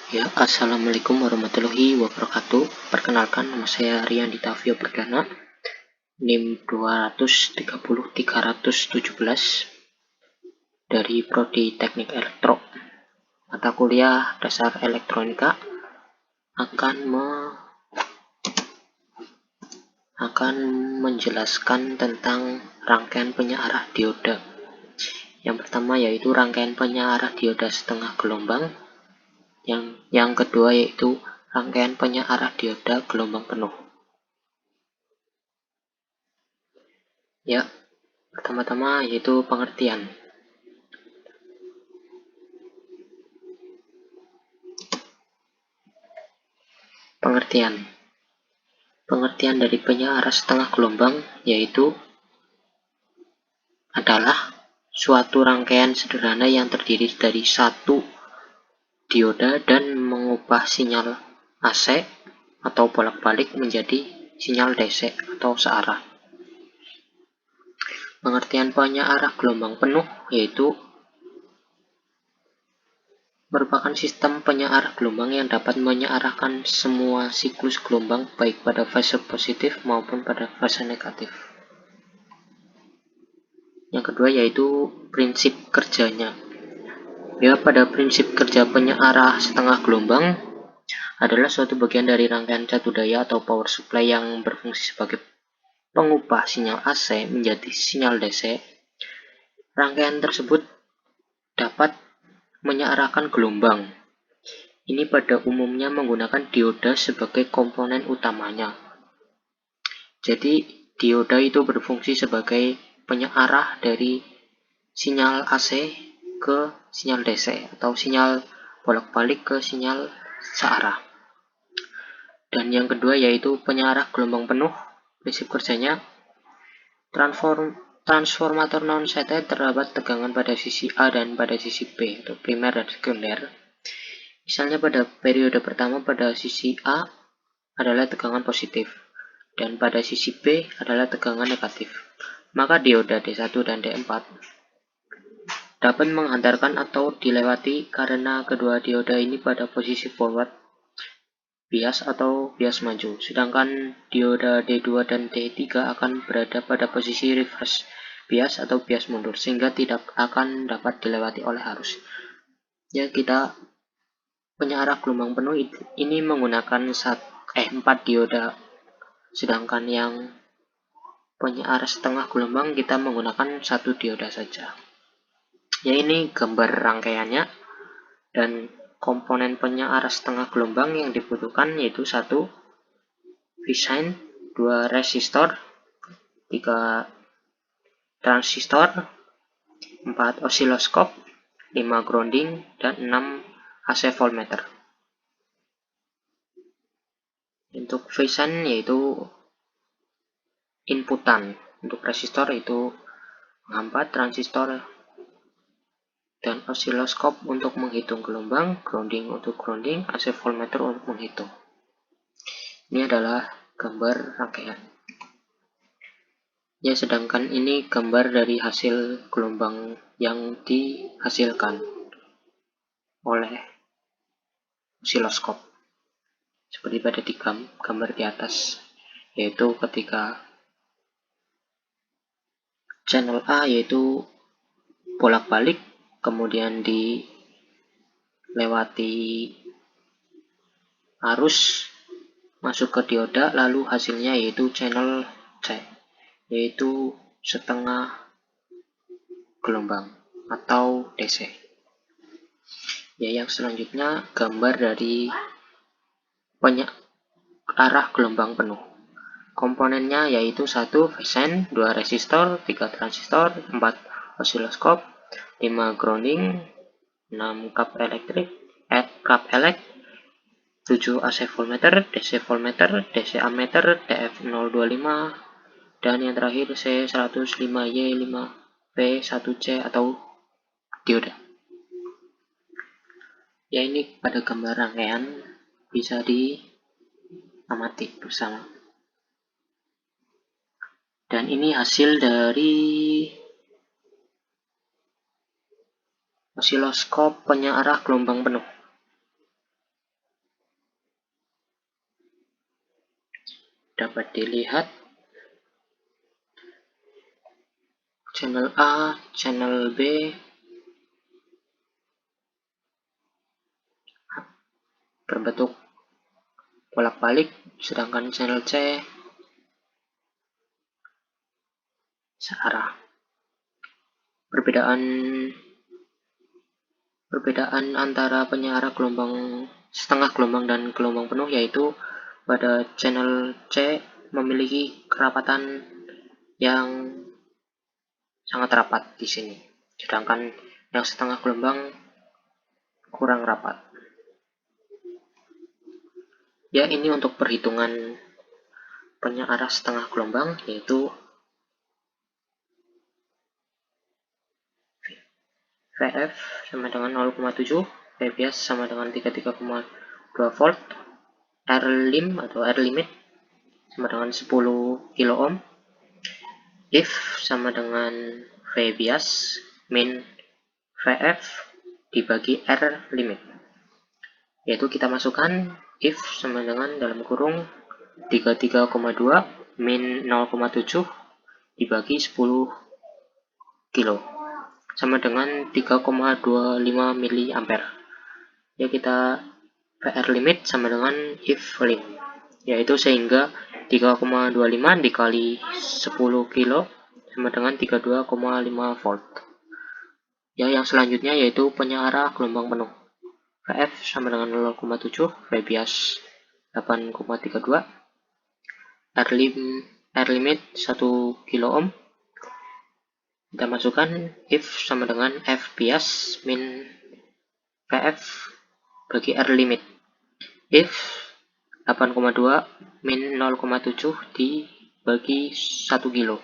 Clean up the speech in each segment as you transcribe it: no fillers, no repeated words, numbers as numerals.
Ya, Assalamualaikum warahmatullahi wabarakatuh. Perkenalkan, nama saya Rian Ditavio Perdana, NIM 230.317 dari Prodi Teknik Elektro. Mata kuliah Dasar Elektronika akan menjelaskan tentang rangkaian penyearah dioda. Yang pertama yaitu rangkaian penyearah dioda setengah gelombang. Yang kedua yaitu rangkaian penyearah dioda gelombang penuh. Ya, pertama-tama yaitu pengertian. Pengertian dari penyearah setengah gelombang yaitu adalah suatu rangkaian sederhana yang terdiri dari satu dioda dan mengubah sinyal AC atau bolak-balik menjadi sinyal DC atau searah. Pengertian penyearah gelombang penuh yaitu merupakan sistem penyearah gelombang yang dapat menyearahkan semua siklus gelombang baik pada fase positif maupun pada fase negatif. Yang kedua yaitu prinsip kerjanya. Ya, pada prinsip kerja penyearah setengah gelombang adalah suatu bagian dari rangkaian catu daya atau power supply yang berfungsi sebagai pengubah sinyal AC menjadi sinyal DC. Rangkaian tersebut dapat menyearahkan gelombang. Ini pada umumnya menggunakan dioda sebagai komponen utamanya. Jadi, dioda itu berfungsi sebagai penyearah dari sinyal AC ke sinyal DC atau sinyal bolak-balik ke sinyal searah. Dan yang kedua yaitu penyearah gelombang penuh. Prinsip kerjanya, transformator non-setet terdapat tegangan pada sisi A dan pada sisi B atau primer dan sekunder. Misalnya pada periode pertama pada sisi A adalah tegangan positif dan pada sisi B adalah tegangan negatif. Maka dioda D1 dan D4 dapat menghantarkan atau dilewati karena kedua dioda ini pada posisi forward bias atau bias maju, sedangkan dioda D2 dan D3 akan berada pada posisi reverse bias atau bias mundur, sehingga tidak akan dapat dilewati oleh arus. Ya, kita penyearah gelombang penuh ini menggunakan 4 dioda, sedangkan yang penyearah setengah gelombang kita menggunakan 1 dioda saja. Ya, ini gambar rangkaiannya. Dan komponen penyearah setengah gelombang yang dibutuhkan yaitu 1 V-sine, 2 resistor, 3 transistor, 4 osiloskop, 5 grounding, dan 6 AC voltmeter. Untuk V-sine yaitu inputan, untuk resistor itu 4 transistor, dan osiloskop untuk menghitung gelombang, grounding untuk grounding, AC voltmeter untuk menghitung. Ini adalah gambar rangkaian. Ya, sedangkan ini gambar dari hasil gelombang yang dihasilkan oleh osiloskop. Seperti pada di gambar di atas, yaitu ketika channel A yaitu bolak-balik, kemudian dilewati arus masuk ke dioda, lalu hasilnya yaitu channel C, yaitu setengah gelombang atau DC. Ya, yang selanjutnya gambar dari penyearah gelombang penuh. Komponennya yaitu 1 V-sine, 2 resistor, 3 transistor, 4 osiloskop, 5 grounding, 6 kap elek, 7 AC voltmeter, DC voltmeter, DC ammeter, DF025, dan yang terakhir C105Y5P1C atau dioda. Ya, ini pada gambar rangkaian bisa diamati bersama. Dan ini hasil dari osiloskop penyearah gelombang penuh. dapat dilihat channel A, channel B berbentuk bolak-balik, sedangkan channel C searah. Perbedaan antara penyearah gelombang setengah gelombang dan gelombang penuh yaitu pada channel C memiliki kerapatan yang sangat rapat di sini, sedangkan yang setengah gelombang kurang rapat. Ya, ini untuk perhitungan penyearah setengah gelombang, yaitu VF sama dengan 0,7, V bias sama dengan 33,2 volt, R lim atau R limit sama dengan 10 kilo ohm, if sama dengan V bias min VF dibagi R limit, yaitu kita masukkan if sama dengan dalam kurung 33,2 min 0,7 dibagi 10 kilo sama dengan 3,25 mili ampere. Ya, kita VR limit sama dengan if lim, yaitu sehingga 3,25 dikali 10 kilo sama dengan 32,5 volt. Ya, yang selanjutnya yaitu penyearah gelombang penuh. VF sama dengan 0,7, V bias 8,32, R limit 1 kilo ohm. Kita masukkan if sama dengan F bias min VF bagi R limit. If 8,2 min 0,7 dibagi 1 kilo.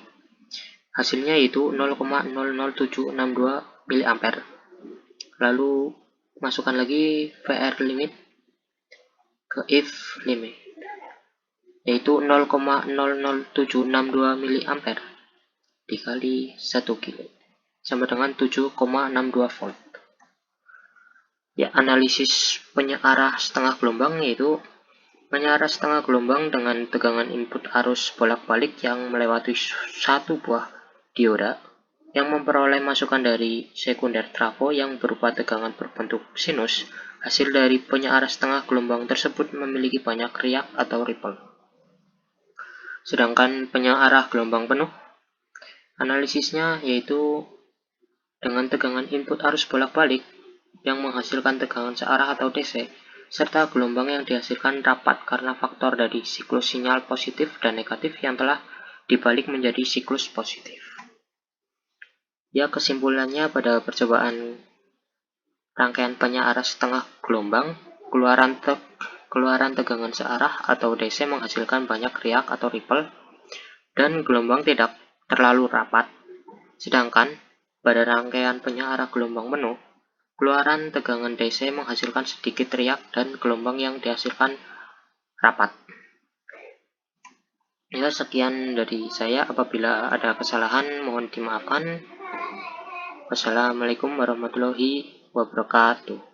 Hasilnya yaitu 0,00762 mA. Lalu masukkan lagi VR limit ke if limit, yaitu 0,00762 mA dikali 1 kilo sama dengan 7,62 volt. Ya, analisis penyearah setengah gelombang yaitu penyearah setengah gelombang dengan tegangan input arus bolak-balik yang melewati satu buah dioda yang memperoleh masukan dari sekunder trafo yang berupa tegangan berbentuk sinus. Hasil dari penyearah setengah gelombang tersebut memiliki banyak riak atau ripple. Sedangkan penyearah gelombang penuh, analisisnya yaitu dengan tegangan input arus bolak-balik yang menghasilkan tegangan searah atau DC, serta gelombang yang dihasilkan rapat karena faktor dari siklus sinyal positif dan negatif yang telah dibalik menjadi siklus positif. Ya, kesimpulannya pada percobaan rangkaian penyearah setengah gelombang, keluaran tegangan searah atau DC menghasilkan banyak riak atau ripple dan gelombang tidak terlalu rapat. Sedangkan pada rangkaian penyearah gelombang penuh, keluaran tegangan DC menghasilkan sedikit riak dan gelombang yang dihasilkan rapat. Ya, sekian dari saya. Apabila ada kesalahan mohon dimaafkan. Wassalamualaikum warahmatullahi wabarakatuh.